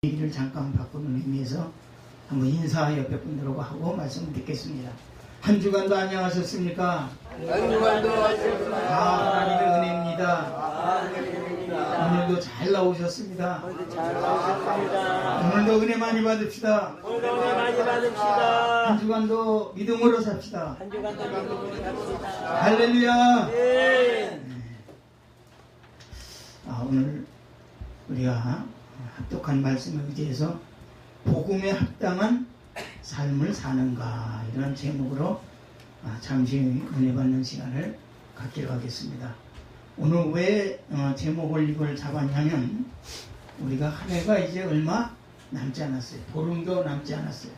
얘기를 잠깐 바꾸는 의미에서 한번 인사 옆에 분들하고 하고 말씀을 듣겠습니다. 한 주간도 안녕하셨습니까? 한 주간도 안녕하셨습니다. 하나님의 은혜입니다. 오늘도 잘 나오셨습니다. 오늘도 은혜 많이 받읍시다. 한 주간도 믿음으로 삽시다. 할렐루야. 오늘 우리가 합독한 말씀에 의지해서 복음에 합당한 삶을 사는가, 이런 제목으로 잠시 은혜 받는 시간을 갖기로 하겠습니다. 오늘 왜 제목을 이걸 잡았냐면, 우리가 한 해가 이제 얼마 남지 않았어요. 보름도 남지 않았어요.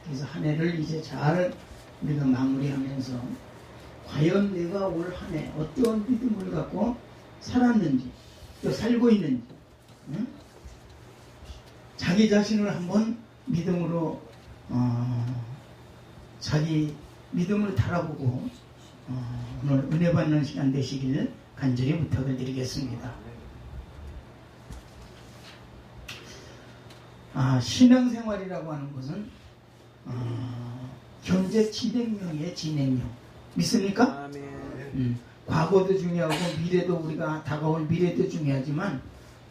그래서 한 해를 이제 잘 우리가 마무리하면서 과연 내가 올 한 해 어떤 믿음을 갖고 살았는지, 또 살고 있는지, 자기 자신을 한번 믿음으로 자기 믿음을 달아보고 오늘 은혜 받는 시간 되시길 간절히 부탁을 드리겠습니다. 신앙생활이라고 하는 것은 현재 진행형이에요. 진행형. 믿습니까? 과거도 중요하고 미래도, 우리가 다가올 미래도 중요하지만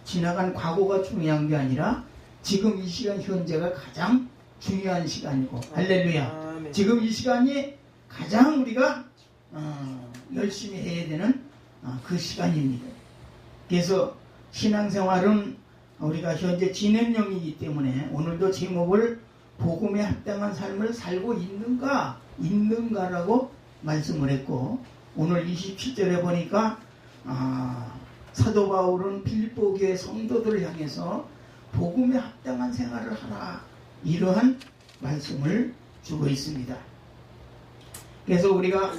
지나간 과거가 중요한 게 아니라 지금 이 시간 현재가 가장 중요한 시간이고, 할렐루야. 지금 이 시간이 가장 우리가 열심히 해야 되는 그 시간입니다. 그래서 신앙생활은 우리가 현재 진행형이기 때문에 오늘도 제목을 복음에 합당한 삶을 살고 있는가라고 말씀을 했고, 오늘 27절에 보니까 사도 바울은 빌립보 교회 성도들을 향해서 복음에 합당한 생활을 하라, 이러한 말씀을 주고 있습니다. 그래서 우리가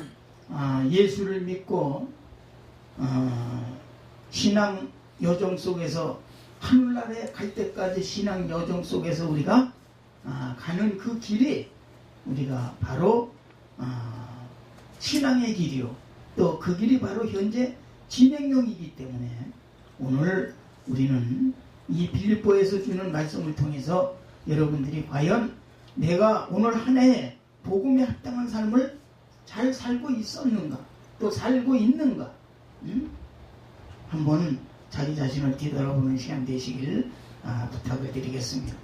예수를 믿고 신앙 여정 속에서 하늘나라에 갈 때까지 신앙 여정 속에서 우리가 가는 그 길이 우리가 바로 신앙의 길이요, 또 그 길이 바로 현재 진행형이기 때문에 오늘 우리는 이 빌립보에서 주는 말씀을 통해서 여러분들이 과연 내가 오늘 한 해에 복음에 합당한 삶을 잘 살고 있었는가, 또 살고 있는가, 한번 자기 자신을 뒤돌아보는 시간 되시길 부탁을 드리겠습니다.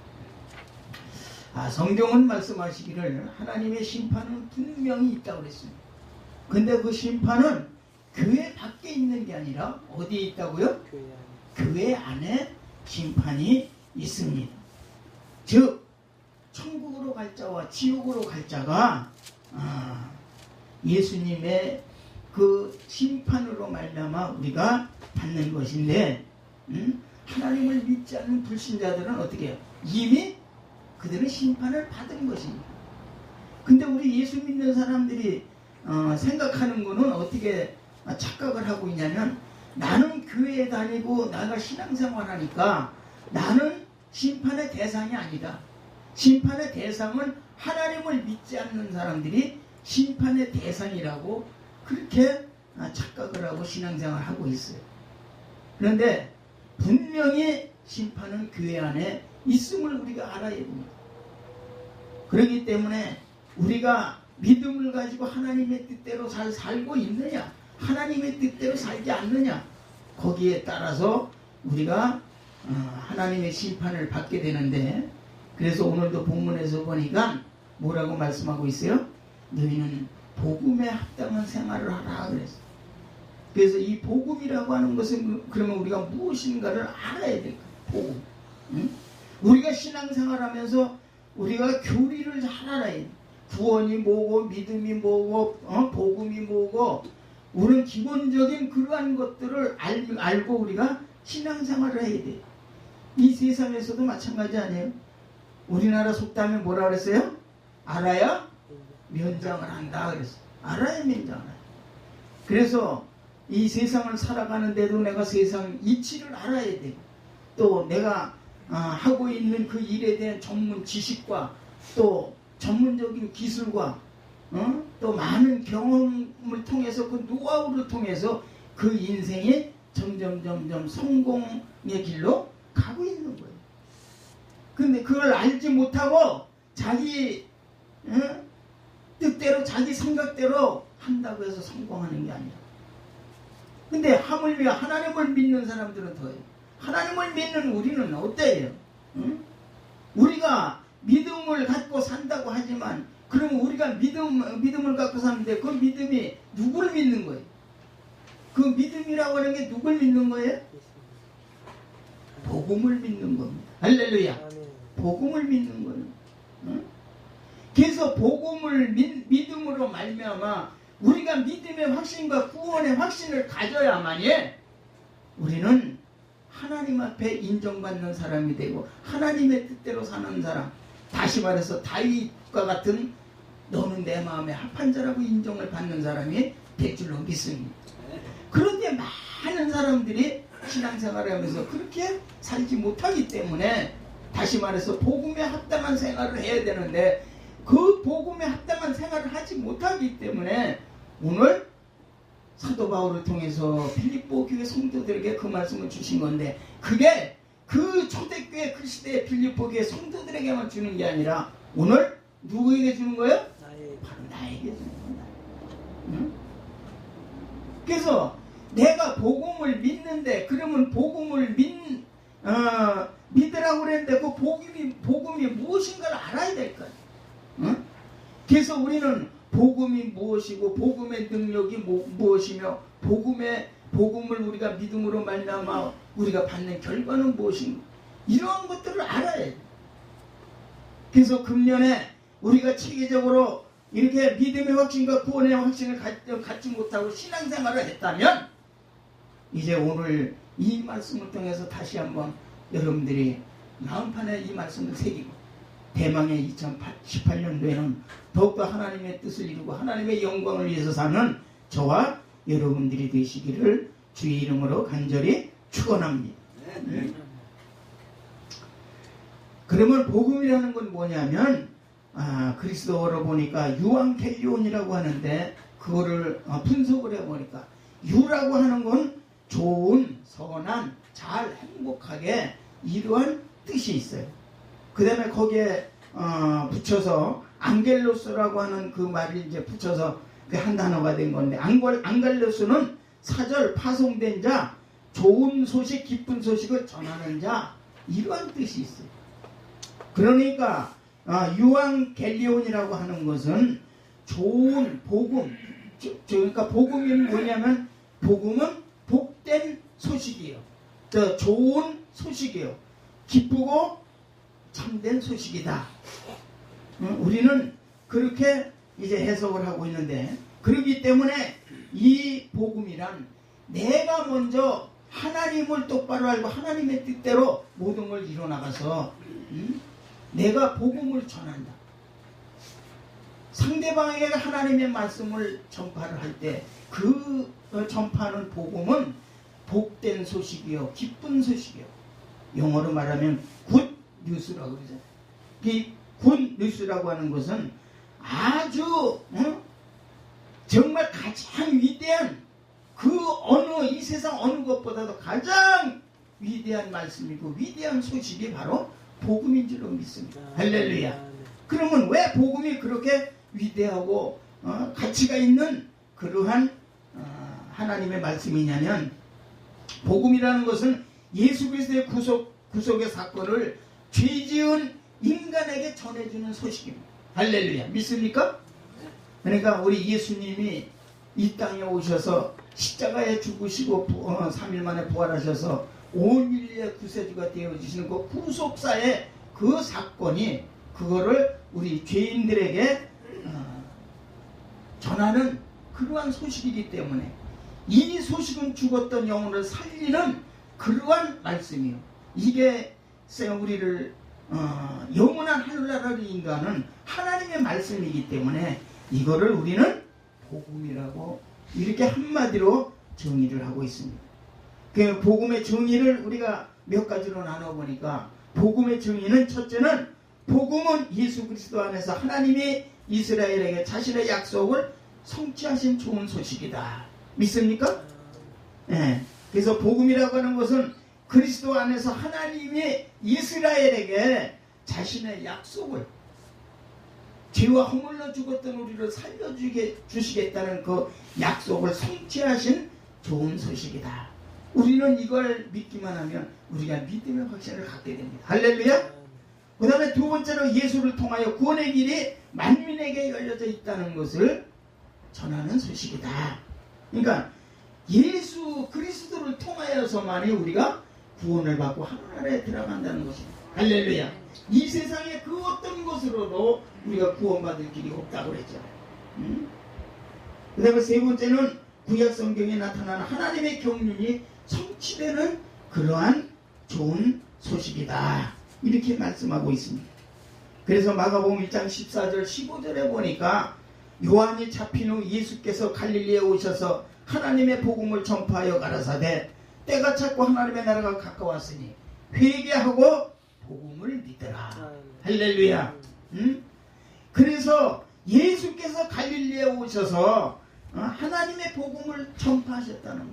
성경은 말씀하시기를 하나님의 심판은 분명히 있다고 그랬습니다. 근데 그 심판은 교회 밖에 있는 게 아니라 어디에 있다고요? 교회 안에 심판이 있습니다. 즉 천국으로 갈 자와 지옥으로 갈 자가 예수님의 그 심판으로 말미암아 우리가 받는 것인데, 하나님을 믿지 않는 불신자들은 어떻게 해요? 이미 그들은 심판을 받은 것입니다. 근데 우리 예수 믿는 사람들이 생각하는 거는 어떻게 착각을 하고 있냐면, 나는 교회에 다니고 내가 신앙생활하니까 나는 심판의 대상이 아니다. 심판의 대상은 하나님을 믿지 않는 사람들이 심판의 대상이라고 그렇게 착각을 하고 신앙생활을 하고 있어요. 그런데 분명히 심판은 교회 안에 있음을 우리가 알아야 됩니다. 그렇기 때문에 우리가 믿음을 가지고 하나님의 뜻대로 잘 살고 있느냐, 하나님의 뜻대로 살지 않느냐, 거기에 따라서 우리가 하나님의 심판을 받게 되는데, 그래서 오늘도 본문에서 보니까 뭐라고 말씀하고 있어요? 너희는 복음에 합당한 생활을 하라 그랬어요. 그래서 이 복음이라고 하는 것은 그러면 우리가 무엇인가를 알아야 될 거예요. 복음. 우리가 신앙생활하면서 우리가 교리를 잘 알아야 돼요. 구원이 뭐고 믿음이 뭐고 복음이 뭐고, 우리는 기본적인 그러한 것들을 알고 우리가 신앙생활을 해야 돼요. 이 세상에서도 마찬가지 아니에요? 우리나라 속담에 뭐라 그랬어요? 알아야 면장을 한다 그랬어요. 알아야 면장을 한다. 그래서 이 세상을 살아가는데도 내가 세상 이치를 알아야 돼요. 또 내가 하고 있는 그 일에 대한 전문 지식과 또 전문적인 기술과 또 많은 경험을 통해서, 그 노하우를 통해서 그 인생이 점점 성공의 길로 가고 있는 거예요. 근데 그걸 알지 못하고 자기 뜻대로 자기 생각대로 한다고 해서 성공하는 게 아니라. 근데 하물며 하나님을 믿는 사람들은 더해요. 하나님을 믿는 우리는 어때요? 우리가 믿음을 갖고 산다고 하지만 그러면 우리가 믿음을 갖고 사는데 그 믿음이 누구를 믿는 거예요? 그 믿음이라고 하는 게 누굴 믿는 거예요? 복음을 믿는 겁니다. 할렐루야. 복음을 믿는 거예요. 그래서 복음을 믿음으로 말미암아 우리가 믿음의 확신과 구원의 확신을 가져야만이 우리는 하나님 앞에 인정받는 사람이 되고 하나님의 뜻대로 사는 사람, 다시 말해서 다윗과 같은 너는 내 마음에 합한 자라고 인정을 받는 사람이 될 줄로 믿습니다. 그런데 많은 사람들이 신앙생활을 하면서 그렇게 살지 못하기 때문에 다시 말해서 복음에 합당한 생활을 해야 되는데 그 복음에 합당한 생활을 하지 못하기 때문에 오늘 사도 바울을 통해서 빌립보 교회 성도들에게 그 말씀을 주신 건데 그게 그 초대교회 그 시대의 빌립보 교회 성도들에게만 주는 게 아니라 오늘 누구에게 주는 거예요? 바로 나에게 주는 거야. 응? 그래서 내가 복음을 믿는데 그러면 복음을 믿으라고 그랬는데 그 복음이 무엇인가를 알아야 될 거야. 응? 그래서 우리는 복음이 무엇이고 복음의 능력이 무엇이며 복음을 우리가 믿음으로 말미암아 우리가 받는 결과는 무엇인가 이러한 것들을 알아야 돼. 그래서 금년에 우리가 체계적으로 이렇게 믿음의 확신과 구원의 확신을 갖지 못하고 신앙생활을 했다면 이제 오늘 이 말씀을 통해서 다시 한번 여러분들이 마음판에 이 말씀을 새기고 대망의 2018년도에는 더욱더 하나님의 뜻을 이루고 하나님의 영광을 위해서 사는 저와 여러분들이 되시기를 주의 이름으로 간절히 축원합니다. 그러면 복음이라는 건 뭐냐면 그리스도어로 보니까 유앙켈리온이라고 하는데 그거를 분석을 해보니까 유라고 하는 건 좋은, 선한, 잘, 행복하게 이러한 뜻이 있어요. 그 다음에 거기에 붙여서 앙겔로스라고 하는 그 말을 이제 붙여서 그 한 단어가 된 건데 앙겔로스는 사절 파송된 자, 좋은 소식, 기쁜 소식을 전하는 자 이러한 뜻이 있어요. 그러니까 유앙겔리온이라고 하는 것은 좋은 복음, 그러니까 복음이 뭐냐면 복음은 복된 소식이에요. 좋은 소식이에요. 기쁘고 참된 소식이다. 우리는 그렇게 이제 해석을 하고 있는데 그렇기 때문에 이 복음이란 내가 먼저 하나님을 똑바로 알고 하나님의 뜻대로 모든 걸 이뤄나가서 내가 복음을 전한다. 상대방에게 하나님의 말씀을 전파를 할 때 그 전파하는 복음은 복된 소식이요 기쁜 소식이요. 영어로 말하면 굿 뉴스라고 그러잖아요. 이 굿 뉴스라고 하는 것은 아주 정말 가장 위대한 이 세상 어느 것보다도 가장 위대한 말씀이고 위대한 소식이 바로 복음인 줄로 믿습니다. 할렐루야. 그러면 왜 복음이 그렇게 위대하고 가치가 있는 그러한 하나님의 말씀이냐면 복음이라는 것은 예수 그리스도의 구속의 사건을 죄지은 인간에게 전해주는 소식입니다. 할렐루야. 믿습니까? 그러니까 우리 예수님이 이 땅에 오셔서 십자가에 죽으시고 3일 만에 부활하셔서 온 인류의 구세주가 되어주시는 그 구속사의 그 사건이 그거를 우리 죄인들에게 전하는 그러한 소식이기 때문에 이 소식은 죽었던 영혼을 살리는 그러한 말씀이요. 이게 우리를 영원한 하늘나라를 인도하는 하나님의 말씀이기 때문에 이거를 우리는 복음이라고 이렇게 한마디로 정의를 하고 있습니다. 그 복음의 정의를 우리가 몇 가지로 나눠보니까 복음의 정의는 첫째는 복음은 예수 그리스도 안에서 하나님이 이스라엘에게 자신의 약속을 성취하신 좋은 소식이다. 믿습니까? 네. 그래서 복음이라고 하는 것은 그리스도 안에서 하나님이 이스라엘에게 자신의 약속을, 죄와 허물러 죽었던 우리를 살려주시겠다는 그 약속을 성취하신 좋은 소식이다. 우리는 이걸 믿기만 하면 우리가 믿음의 확신을 갖게 됩니다. 할렐루야. 그 다음에 두 번째로 예수를 통하여 구원의 길이 만민에게 열려져 있다는 것을 전하는 소식이다. 그러니까 예수 그리스도를 통하여서만이 우리가 구원을 받고 하늘나라에 들어간다는 것입니다. 할렐루야. 이 세상에 그 어떤 것으로도 우리가 구원받을 길이 없다고 그랬죠. 그 다음에 세 번째는 구약 성경에 나타나는 하나님의 경륜이 성취되는 그러한 좋은 소식이다. 이렇게 말씀하고 있습니다. 그래서 마가복음 1장 14절 15절에 보니까 요한이 잡힌 후 예수께서 갈릴리에 오셔서 하나님의 복음을 전파하여 가라사대 때가 찼고 하나님의 나라가 가까웠으니 회개하고 복음을 믿으라. 할렐루야. 그래서 예수께서 갈릴리에 오셔서 하나님의 복음을 전파하셨다는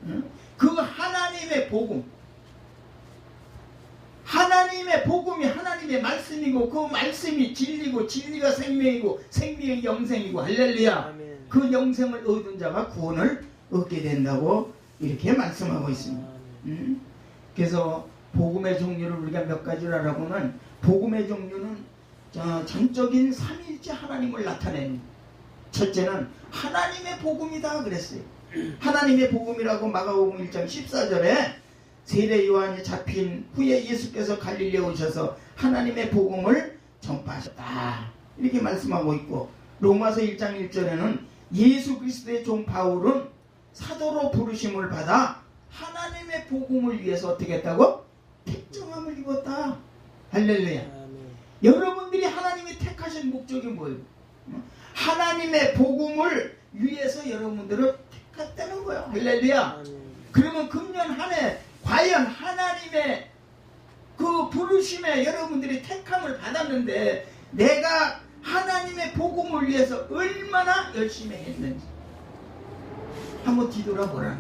거예요. 그 하나님의 복음, 하나님의 복음이 하나님의 말씀이고 그 말씀이 진리고 진리가 생명이고 생명이 영생이고 할렐루야. 아멘. 그 영생을 얻은 자가 구원을 얻게 된다고 이렇게 말씀하고 있습니다. 그래서 복음의 종류를 우리가 몇 가지를 알아보면 복음의 종류는 전적인 삼위일체 하나님을 나타내는, 첫째는 하나님의 복음이다 그랬어요. 하나님의 복음이라고 마가복음 1장 14절에 세례 요한이 잡힌 후에 예수께서 갈릴리에 오셔서 하나님의 복음을 전파하셨다 이렇게 말씀하고 있고, 로마서 1장 1절에는 예수 그리스도의 종 바울은 사도로 부르심을 받아 하나님의 복음을 위해서 어떻게 했다고? 택정함을 입었다. 할렐루야. 여러분들이 하나님이 택하신 목적이 뭐예요? 하나님의 복음을 위해서 여러분들을 택했다는 거예요. 할렐루야. 그러면 금년 한 해 과연 하나님의 그 부르심에 여러분들이 택함을 받았는데 내가 하나님의 복음을 위해서 얼마나 열심히 했는지 한번 뒤돌아보라는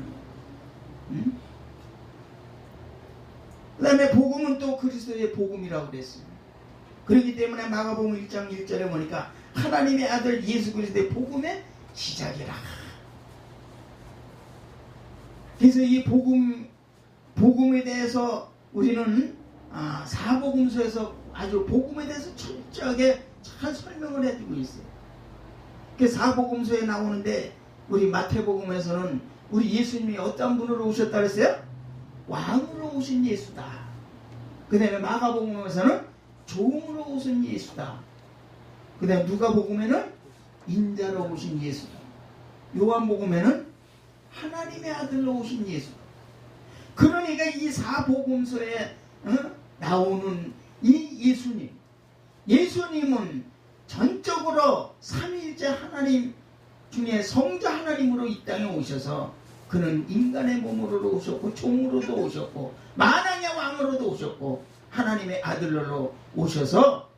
거예요. 그 다음에 복음은 또 그리스도의 복음이라고 그랬어요. 그렇기 때문에 마가복음 1장 1절에 보니까 하나님의 아들 예수 그리스도의 복음의 시작이라. 그래서 이 복음에 대해서 우리는 사복음서에서 아주 복음에 대해서 철저하게 잘 설명을 해주고 있어요. 그 사복음서에 나오는데 우리 마태복음에서는 우리 예수님이 어떤 분으로 오셨다 그랬어요? 왕으로 오신 예수다. 그 다음에 마가복음에서는 종으로 오신 예수다. 그 다음에 누가복음에는 인자로 오신 예수다. 요한복음에는 하나님의 아들로 오신 예수다. 그러니까 이 사복음서에 나오는 이 예수님은 전적으로 삼위일체 하나님 중에 성자 하나님으로 이 땅에 오셔서 그는 인간의 몸으로도 오셨고 종으로도 오셨고 만왕의 왕으로도 오셨고 하나님의 아들로 오셔서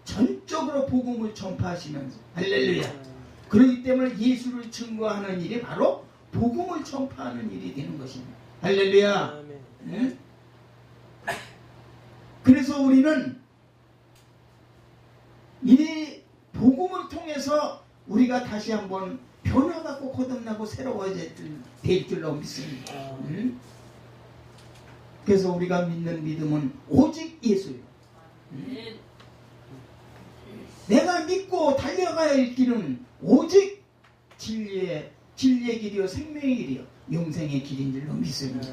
전적으로 복음을 전파하시면서 할렐루야. 그렇기 때문에 예수를 증거하는 일이 바로 복음을 전파하는 일이 되는 것입니다. 할렐루야. 그래서 우리는 이 복음을 통해서 우리가 다시 한번 변화받고 거듭나고 새로워질 줄로 믿습니다. 그래서 우리가 믿는 믿음은 오직 예수예요. 내가 믿고 달려가야 할 길은 오직 진리의 길이요 생명의 길이요 영생의 길인 줄로 믿습니다.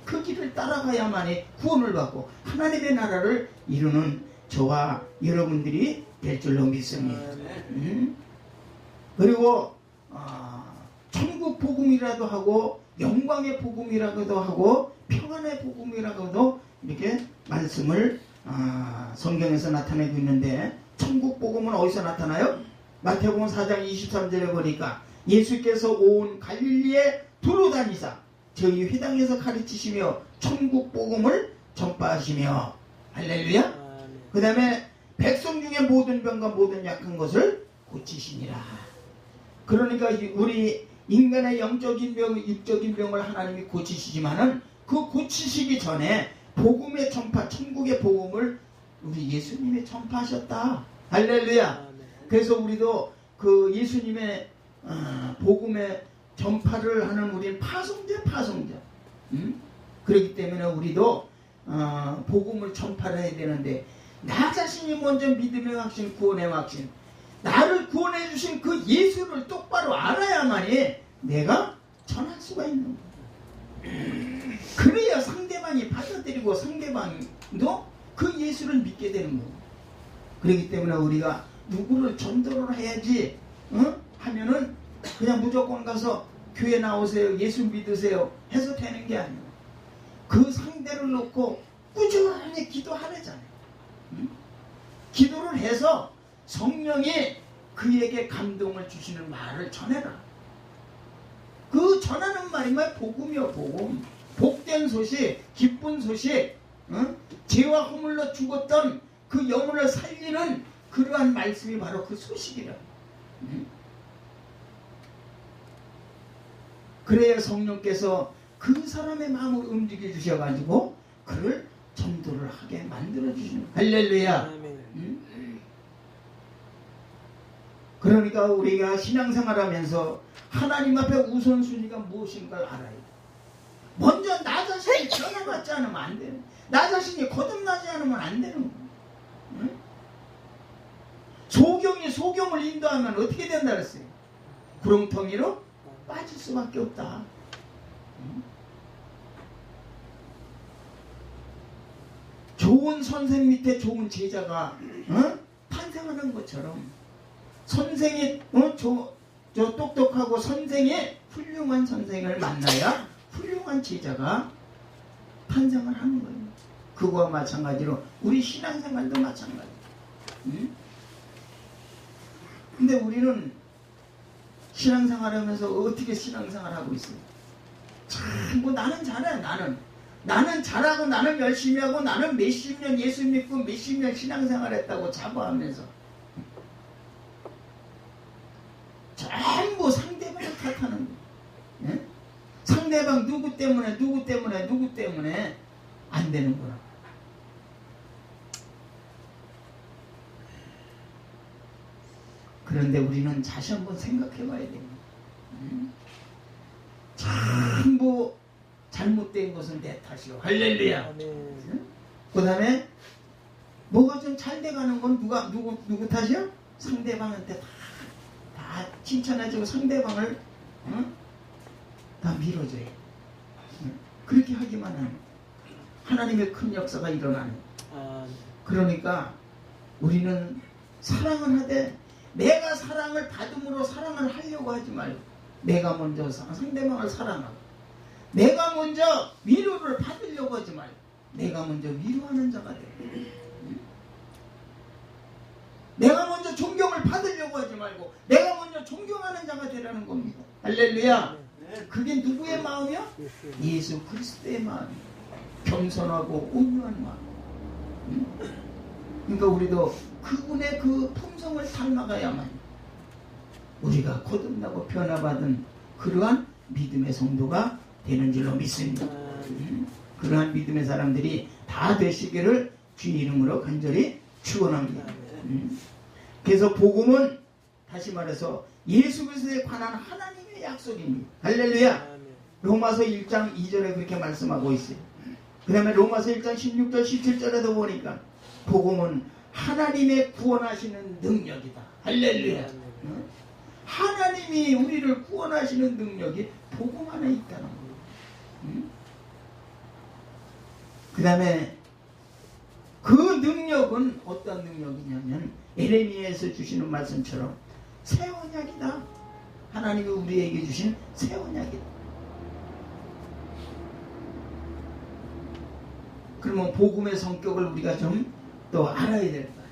그 길을 따라가야만이 구원을 받고 하나님의 나라를 이루는 저와 여러분들이 될 줄로 믿습니다. 그리고 천국 복음이라도 하고 영광의 복음이라고도 하고 평안의 복음이라고도 이렇게 말씀을 성경에서 나타내고 있는데, 천국 복음은 어디서 나타나요? 마태복음 4장 23절에 보니까 예수께서 온 갈릴리에 두루 다니사 저희 회당에서 가르치시며 천국 복음을 전파하시며 할렐루야. 그 다음에 백성 중에 모든 병과 모든 약한 것을 고치시니라. 그러니까 우리 인간의 영적인 병, 육적인 병을 하나님이 고치시지만은 그 고치시기 전에 복음의 전파, 천국의 복음을 우리 예수님이 전파하셨다. 할렐루야. 그래서 우리도 그 예수님의 복음의 전파를 하는 우리는 파송자. 그렇기 때문에 우리도 복음을 전파를 해야 되는데, 나 자신이 먼저 믿음의 확신, 구원의 확신, 나를 구원해 주신 그 예수를 똑바로 알아야만이 내가 전할 수가 있는 거예요. 그래야 상대방이 받아들이고 상대방도 그 예수를 믿게 되는 거예요. 그렇기 때문에 우리가 누구를 전도를 해야지 하면은 그냥 무조건 가서 교회 나오세요, 예수 믿으세요 해서 되는 게 아니에요. 그 상대를 놓고 꾸준히 기도하래잖아요. 기도를 해서 성령이 그에게 감동을 주시는 말을 전해라. 그 전하는 말이 말 복음이요, 복음. 복된 소식, 기쁜 소식, 죄와 허물로 죽었던 그 영혼을 살리는 그러한 말씀이 바로 그 소식이라. 그래야 성령께서 그 사람의 마음을 움직여 주셔가지고 그를 전도를 하게 만들어 주시는. 할렐루야. 그러니까 우리가 신앙생활하면서 하나님 앞에 우선순위가 무엇인가를 알아야 돼. 먼저 나 자신이 변화받지 않으면 안 되는, 나 자신이 거듭나지 않으면 안 되는 거야. 응? 소경이 소경을 인도하면 어떻게 된다 그랬어요? 구렁텅이로 빠질 수밖에 없다. 응? 좋은 선생 밑에 좋은 제자가 탄생하는 것처럼, 선생이 저 똑똑하고 선생의 훌륭한 선생을 만나야 훌륭한 제자가 탄생을 하는 거예요. 그거와 마찬가지로 우리 신앙생활도 마찬가지. 근데 우리는 신앙생활하면서 어떻게 신앙생활하고 있어요? 참, 뭐 나는 잘해. 나는 잘하고, 나는 열심히 하고, 나는 몇십 년 예수 믿고 몇십 년 신앙생활했다고 자부하면서 전부 상대방을 탓하는 거예요. 예? 상대방 누구 때문에 안 되는구나. 그런데 우리는 다시 한번 생각해 봐야 됩니다. 전부 잘못된 것은 내 탓이요. 할렐루야. 그 다음에 뭐가 좀 잘 돼가는 건 누구 탓이요? 상대방한테 다 칭찬해주고 상대방을 다 밀어줘요. 그렇게 하기만 하면 하나님의 큰 역사가 일어나는. 그러니까 우리는 사랑을 하되, 내가 사랑을 받음으로 사랑을 하려고 하지 말고, 내가 먼저 상대방을 사랑하고, 내가 먼저 위로를 받으려고 하지 말고, 내가 먼저 위로하는 자가 돼. 내가 먼저 존경을 받으려고 하지 말고 내가 먼저 존경하는 자가 되라는 겁니다. 할렐루야. 그게 누구의 마음이야? 예수 그리스도의 마음이야. 겸손하고 온유한 마음. 그러니까 우리도 그분의 그 품성을 닮아가야만 우리가 거듭나고 변화받은 그러한 믿음의 성도가 되는 줄로 믿습니다. 그러한 믿음의 사람들이 다 되시기를 주의 이름으로 간절히 축원합니다. 그래서 복음은 다시 말해서 예수 그리스도에 관한 하나님의 약속입니다. 할렐루야. 로마서 1장 2절에 그렇게 말씀하고 있어요. 그 다음에 로마서 1장 16절 17절에도 보니까 복음은 하나님의 구원하시는 능력이다. 할렐루야. 하나님이 우리를 구원하시는 능력이 복음 안에 있다는 거예요. 그 다음에 그 능력은 어떤 능력이냐면 에레미야에서 주시는 말씀처럼 새 언약이다. 하나님이 우리에게 주신 새 언약이다. 그러면 복음의 성격을 우리가 좀 또 알아야 될 거야.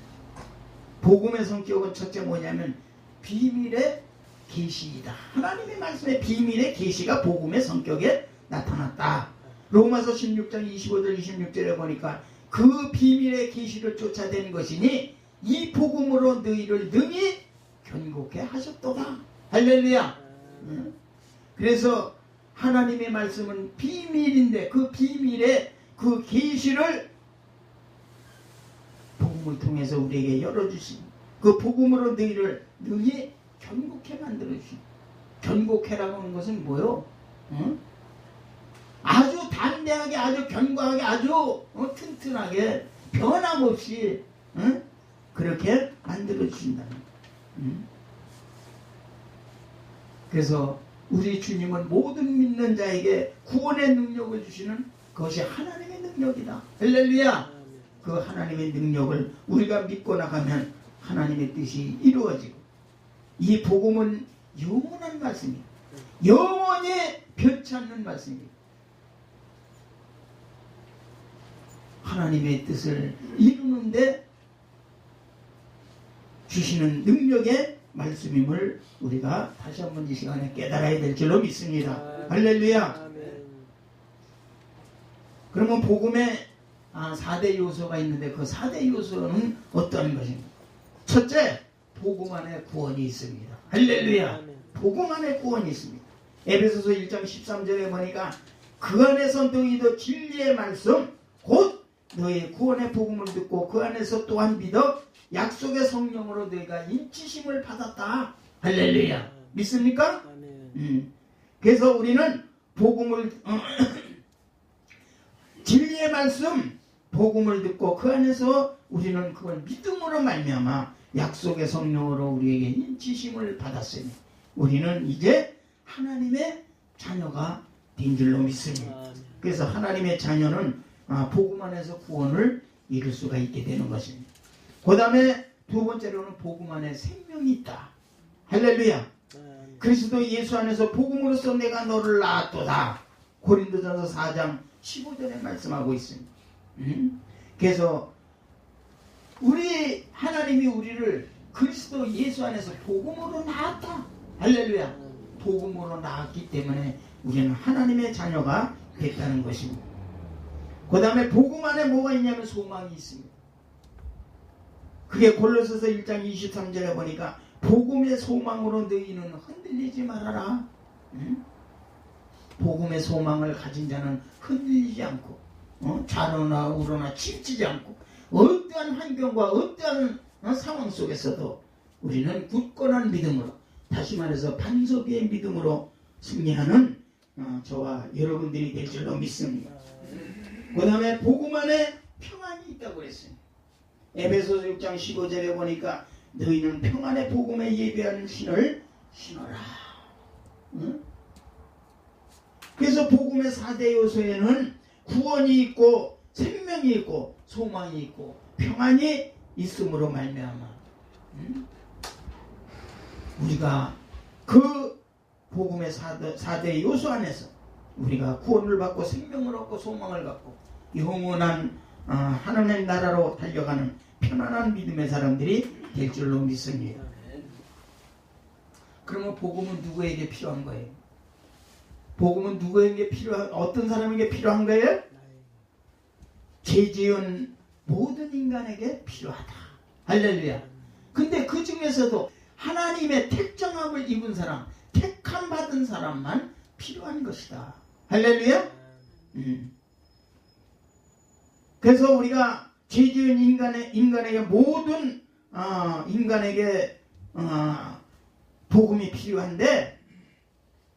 복음의 성격은 첫째 뭐냐면 비밀의 계시이다. 하나님의 말씀의 비밀의 계시가 복음의 성격에 나타났다. 로마서 16장 25절 26절에 보니까 그 비밀의 계시를 쫓아낸 것이니 이 복음으로 너희를 능히 견고케 하셨도다. 할렐루야. 그래서 하나님의 말씀은 비밀인데 그 비밀의 그 계시를 복음을 통해서 우리에게 열어주신 그 복음으로 너희를 능히 견고케 만들어주신. 견고케라고 하는 것은 뭐요? 아주 담대하게, 아주 견고하게, 아주 튼튼하게 변함없이 그렇게 만들어주신다는 거예요. 그래서 우리 주님은 모든 믿는 자에게 구원의 능력을 주시는 그것이 하나님의 능력이다. 할렐루야. 그 하나님의 능력을 우리가 믿고 나가면 하나님의 뜻이 이루어지고, 이 복음은 영원한 말씀이에요. 영원히 변치 않는 말씀이에요. 하나님의 뜻을 이루는데 주시는 능력의 말씀임을 우리가 다시 한번 이 시간에 깨달아야 될 줄로 믿습니다. 할렐루야. 그러면 복음에 4대 요소가 있는데 그 4대 요소는 어떤 것입니까? 첫째, 복음 안에 구원이 있습니다. 할렐루야. 복음 안에 구원이 있습니다. 에베소서 1장 13절에 보니까 그 안에서 너희도 진리의 말씀 곧 너희 구원의 복음을 듣고 그 안에서 또한 믿어 약속의 성령으로 너희가 인치심을 받았다. 할렐루야. 믿습니까? 그래서 우리는 복음을 진리의 말씀 복음을 듣고 그 안에서 우리는 그걸 믿음으로 말미암아 약속의 성령으로 우리에게 인치심을 받았으니 우리는 이제 하나님의 자녀가 된 줄로 믿습니다. 그래서 하나님의 자녀는 복음 안에서 구원을 이룰 수가 있게 되는 것입니다. 그 다음에 두 번째로는 복음 안에 생명이 있다. 할렐루야. 그리스도 예수 안에서 복음으로써 내가 너를 낳았도다. 고린도전서 4장 15절에 말씀하고 있습니다. 그래서 우리 하나님이 우리를 그리스도 예수 안에서 복음으로 낳았다. 할렐루야. 복음으로 낳았기 때문에 우리는 하나님의 자녀가 됐다는 것입니다. 그 다음에 복음 안에 뭐가 있냐면 소망이 있습니다. 그게 골로새서 1장 23절에 보니까 복음의 소망으로 너희는 흔들리지 말아라. 복음의 소망을 가진 자는 흔들리지 않고 좌로나 우로나 치우치지 않고 어떠한 환경과 어떠한 상황 속에서도 우리는 굳건한 믿음으로, 다시 말해서 반석 위의 믿음으로 승리하는 저와 여러분들이 될 줄로 믿습니다. 그 다음에 복음 안에 평안이 있다고 했습니다. 에베소서 6장 15절에 보니까 너희는 평안의 복음에 예배하는 신을 신어라. 그래서 복음의 4대 요소에는 구원이 있고 생명이 있고 소망이 있고 평안이 있음으로 말미암아 우리가 그 복음의 4대 요소 안에서 우리가 구원을 받고 생명을 얻고 소망을 갖고 영원한 하나님의 나라로 달려가는 편안한 믿음의 사람들이 될 줄로 믿습니다. 그러면 복음은 누구에게 필요한 거예요? 복음은 누구에게 어떤 사람에게 필요한 거예요? 죄 지은 모든 인간에게 필요하다. 할렐루야. 근데 그 중에서도 하나님의 택정함을 입은 사람, 택함 받은 사람만 필요한 것이다. 할렐루야. 그래서 우리가 죄 지은 인간에게 모든 인간에게 복음이 필요한데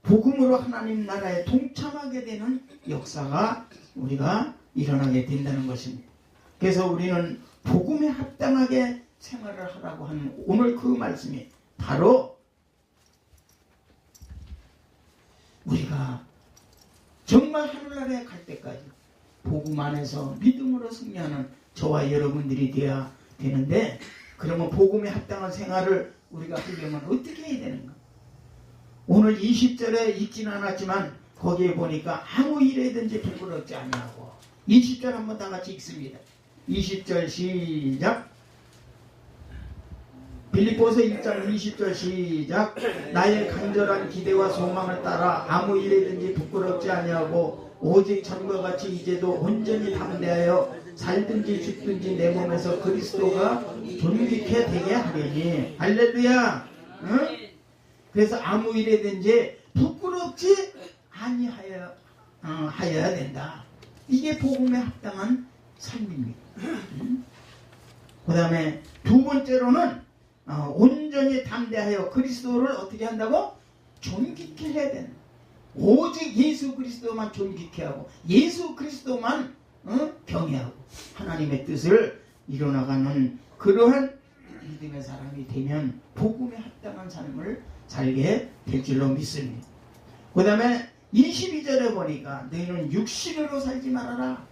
복음으로 하나님 나라에 동참하게 되는 역사가 우리가 일어나게 된다는 것입니다. 그래서 우리는 복음에 합당하게 생활을 하라고 하는 오늘 그 말씀이 바로 우리가 정말 하늘나라에 갈 때까지 복음 안에서 믿음으로 승리하는 저와 여러분들이 되어야 되는데, 그러면 복음에 합당한 생활을 우리가 하려면 어떻게 해야 되는가? 오늘 20절에 읽지는 않았지만 거기에 보니까 아무 일에든지 부끄럽지 아니하고, 20절 한번 다 같이 읽습니다. 20절 시작. 빌립보서 1장 20절 시작. 나의 간절한 기대와 소망을 따라 아무 일에든지 부끄럽지 아니하고 오직 전과 같이 이제도 온전히 담대하여 살든지 죽든지 내 몸에서 그리스도가 존귀케 되게 하려니. 할렐루야. 응? 그래서 아무 일에든지 부끄럽지 아니하여야 된다. 이게 복음에 합당한 삶입니다. 그 다음에 두 번째로는 온전히 담대하여 그리스도를 어떻게 한다고? 존귀케 해야 되는. 오직 예수 그리스도만 존귀케 하고 예수 그리스도만 경외하고 하나님의 뜻을 이뤄나가는 그러한 믿음의 사람이 되면 복음에 합당한 삶을 살게 될 줄로 믿습니다. 그 다음에 22절에 보니까 너희는 육신으로 살지 말아라.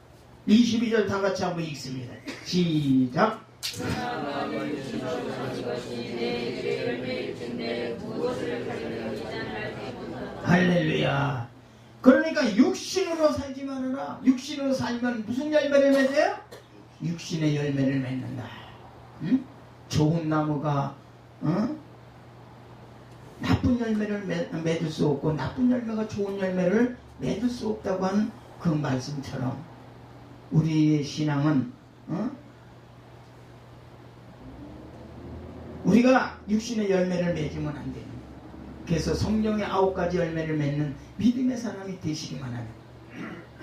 22절 다 같이 한번 읽습니다. 시작. 할렐루야. 그러니까 육신으로 살지 말아라. 육신으로 살면 무슨 열매를 맺어요? 육신의 열매를 맺는다. 응? 좋은 나무가 나쁜 열매를 맺을 수 없고 나쁜 열매가 좋은 열매를 맺을 수 없다고 하는 그 말씀처럼 우리의 신앙은 우리가 육신의 열매를 맺으면 안 돼요. 그래서 성령의 9가지 열매를 맺는 믿음의 사람이 되시기만 하면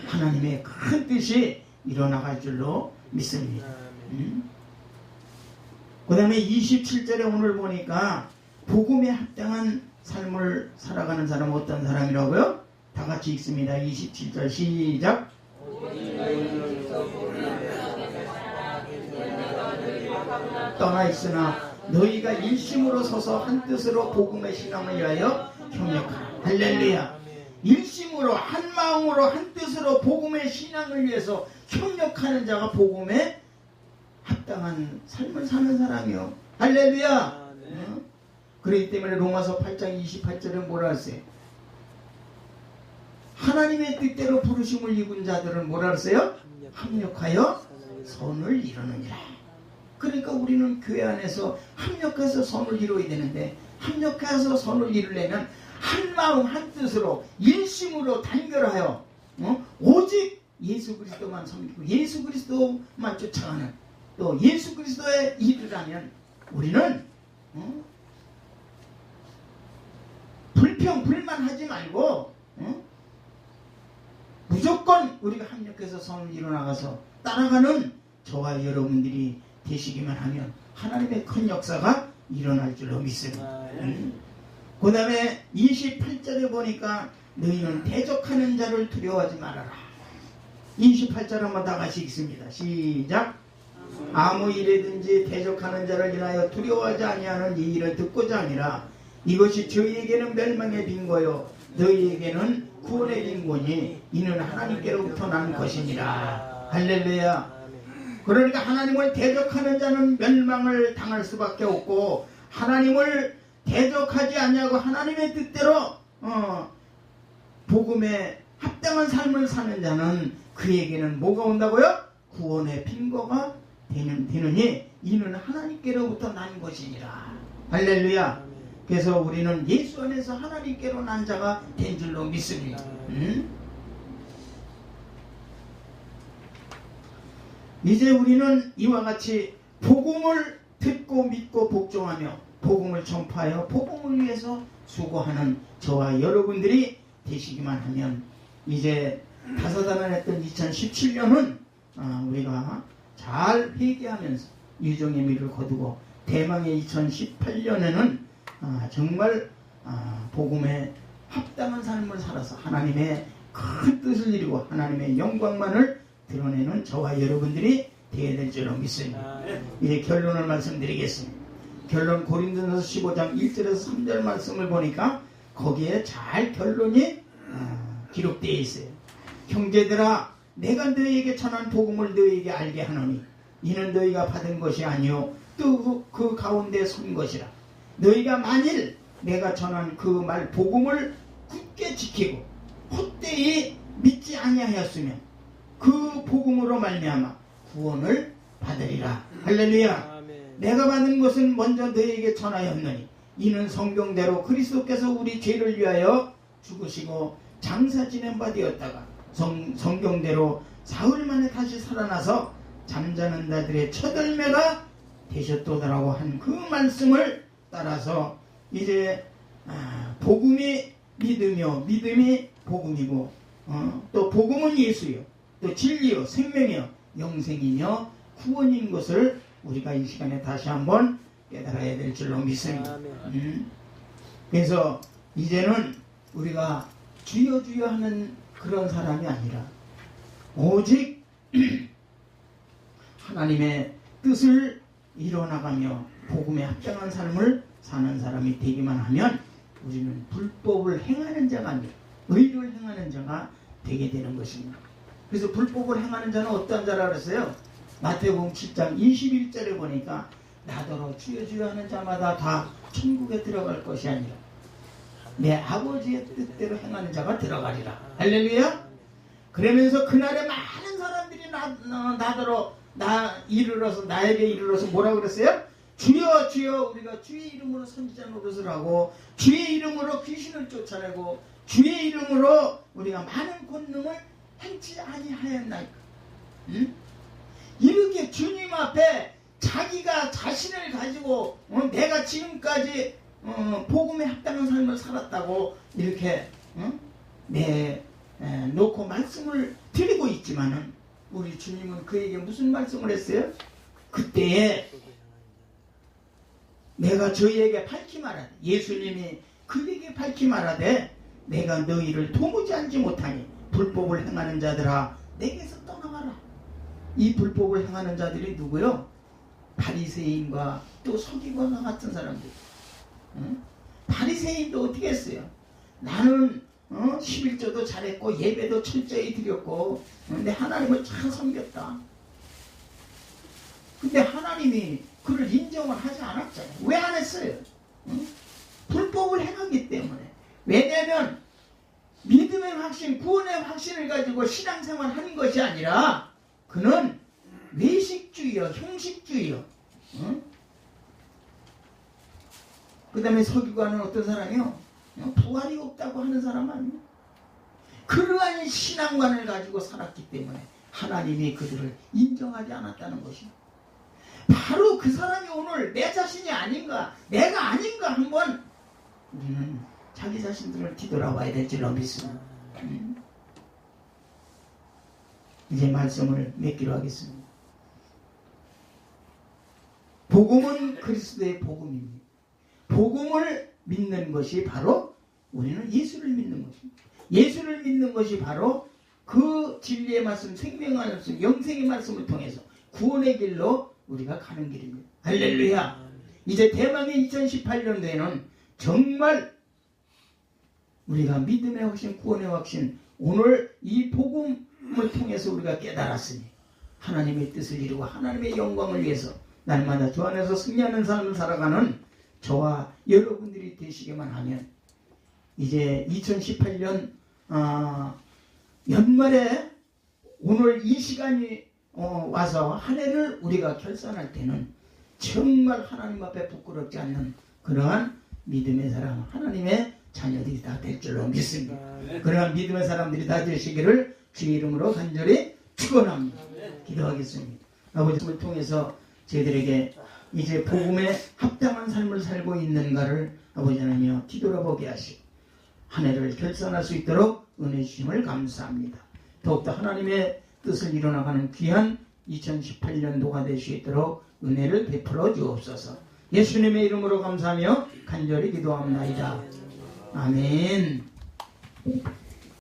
하나님의 큰 뜻이 일어나갈 줄로 믿습니다. 그 다음에 27절에 오늘 보니까 복음에 합당한 삶을 살아가는 사람은 어떤 사람이라고요? 다 같이 읽습니다. 27절 시작. 떠나 있으나 너희가 일심으로 서서 한 뜻으로 복음의 신앙을 위하여 협력하라. 할렐루야. 일심으로 한 마음으로 한 뜻으로 복음의 신앙을 위해서 협력하는 자가 복음에 합당한 삶을 사는 사람이요. 할렐루야. 그렇기 때문에 로마서 8장 28절에 뭐라 했어요? 하나님의 뜻대로 부르심을 입은 자들은 뭐라 했어요? 합력하여 선을 이루느니라. 그러니까 우리는 교회 안에서 합력해서 선을 이루어야 되는데 합력해서 선을 이루려면 한 마음 한 뜻으로 일심으로 단결하여 오직 예수 그리스도만 섬기고 예수 그리스도만 쫓아가는 또 예수 그리스도의 일을 하면 우리는 불평 불만하지 말고 무조건 우리가 합력해서 선을 이뤄나가서 따라가는 저와 여러분들이 되시기만 하면 하나님의 큰 역사가 일어날 줄로 믿습니다. 그 다음에 28절에 보니까 너희는 대적하는 자를 두려워하지 말아라. 28절 한번 다 같이 읽습니다. 시작. 아무 일에든지 대적하는 자를 인하여 두려워하지 아니하는 이 일을 듣고자 아니라 이것이 저희에게는 멸망의 빈거요 너희에게는 구원의 빈고니 이는 하나님께로부터 난 것이니라. 할렐루야. 그러니까 하나님을 대적하는 자는 멸망을 당할 수밖에 없고 하나님을 대적하지 아니하고 하나님의 뜻대로 복음에 합당한 삶을 사는 자는 그에게는 뭐가 온다고요? 구원의 빈거가 되느니 이는 하나님께로부터 난 것이니라. 할렐루야. 그래서 우리는 예수 안에서 하나님께로 난 자가 된 줄로 믿습니다. 이제 우리는 이와 같이 복음을 듣고 믿고 복종하며 복음을 전파하여 복음을 위해서 수고하는 저와 여러분들이 되시기만 하면 이제 다사다난했던 2017년은 우리가 잘 회개하면서 유종의 미를 거두고 대망의 2018년에는 정말 복음에 합당한 삶을 살아서 하나님의 큰 뜻을 이루고 하나님의 영광만을 드러내는 저와 여러분들이 되어야 될 줄로 믿습니다. 이제 결론을 말씀드리겠습니다. 결론 고린도전서 15장 1절에서 3절 말씀을 보니까 거기에 잘 결론이 기록되어 있어요. 형제들아 내가 너희에게 전한 복음을 너희에게 알게 하노니 이는 너희가 받은 것이 아니요 또 그 가운데 선 것이라. 너희가 만일 내가 전한 그 말 복음을 굳게 지키고 헛되이 믿지 아니하였으면 그 복음으로 말미암아 구원을 받으리라. 할렐루야. 내가 받은 것은 먼저 너희에게 전하였느니 이는 성경대로 그리스도께서 우리 죄를 위하여 죽으시고 장사 지낸 바 되었다가 성경대로 사흘 만에 다시 살아나서 잠자는 자들의 첫 열매가 되셨도다라고 한 그 말씀을 따라서 이제 복음이 믿으며 믿음이 복음이고 또 복음은 예수요 또 진리요 생명이요 영생이며 구원인 것을 우리가 이 시간에 다시 한번 깨달아야 될 줄로 믿습니다. 그래서 이제는 우리가 주여 주여 하는 그런 사람이 아니라 오직 하나님의 뜻을 이뤄나가며 복음에 합당한 삶을 사는 사람이 되기만 하면 우리는 불법을 행하는 자가 아니라 의를 행하는 자가 되게 되는 것입니다. 그래서 불법을 행하는 자는 어떠한 자라 그랬어요? 마태복음 7장 21절에 보니까 나더러 주여 주여 하는 자마다 다 천국에 들어갈 것이 아니라 내 아버지의 뜻대로 행하는 자가 들어가리라. 할렐루야. 그러면서 그날에 많은 사람들이 나더러 나에게 이르러서 뭐라고 그랬어요? 주여 주여 우리가 주의 이름으로 선지자 노릇을 하고 주의 이름으로 귀신을 쫓아내고 주의 이름으로 우리가 많은 권능을 행치 아니하였나이까. 응? 이렇게 주님 앞에 자기가 자신을 가지고 내가 지금까지 복음에 합당한 삶을 살았다고 이렇게 놓고 말씀을 드리고 있지만은 우리 주님은 그에게 무슨 말씀을 했어요? 그때에 내가 저희에게 밝히 말하되 예수님이 그에게 밝히 말하되 내가 너희를 도무지 알지 못하니 불법을 행하는 자들아 내게서 떠나가라. 이 불법을 행하는 자들이 누구요? 바리새인과 또 서기관과 같은 사람들. 바리새인도 어떻게 했어요? 나는 11조도 잘했고 예배도 철저히 드렸고 근데 하나님을 잘 섬겼다. 근데 하나님이 그를 인정을 하지 않았잖아요. 왜 안 했어요? 불법을 행하기 때문에. 왜냐하면 믿음의 확신, 구원의 확신을 가지고 신앙생활 하는 것이 아니라 그는 외식주의요, 형식주의요. 그 다음에 서기관은 어떤 사람이요? 부활이 없다고 하는 사람 아니에요? 그러한 신앙관을 가지고 살았기 때문에 하나님이 그들을 인정하지 않았다는 것이에요. 바로 그 사람이 오늘 내 자신이 아닌가, 내가 아닌가 한번 우리는 자기 자신들을 뒤돌아봐야 될 줄로 믿습니다. 이제 말씀을 맺기로 하겠습니다. 복음은 그리스도의 복음입니다. 복음을 믿는 것이 바로 우리는 예수를 믿는 것입니다. 예수를 믿는 것이 바로 그 진리의 말씀, 생명의 말씀, 영생의 말씀을 통해서 구원의 길로 우리가 가는 길입니다. 할렐루야. 이제 대망의 2018년도에는 정말 우리가 믿음의 확신, 구원의 확신, 오늘 이 복음을 통해서 우리가 깨달았으니 하나님의 뜻을 이루고 하나님의 영광을 위해서 날마다 주 안에서 승리하는 삶을 살아가는 저와 여러분들이 되시기만 하면 이제 2018년 연말에 오늘 이 시간이 와서 한 해를 우리가 결산할 때는 정말 하나님 앞에 부끄럽지 않는 그러한 믿음의 사람, 하나님의 자녀들이 다 될 줄로 믿습니다. 그러한 믿음의 사람들이 다 되시기를 주의 이름으로 간절히 축원합니다. 기도하겠습니다. 아버지를 통해서 저희들에게 이제 복음에 합당한 삶을 살고 있는가를 아버지 하나님이여 뒤돌아보게 하시고 한 해를 결산할 수 있도록 은혜 주심을 감사합니다. 더욱더 하나님의 뜻을 이뤄나가는 귀한 2018년도가 될 수 있도록 은혜를 베풀어 주옵소서. 예수님의 이름으로 감사하며 간절히 기도합니다. 아멘.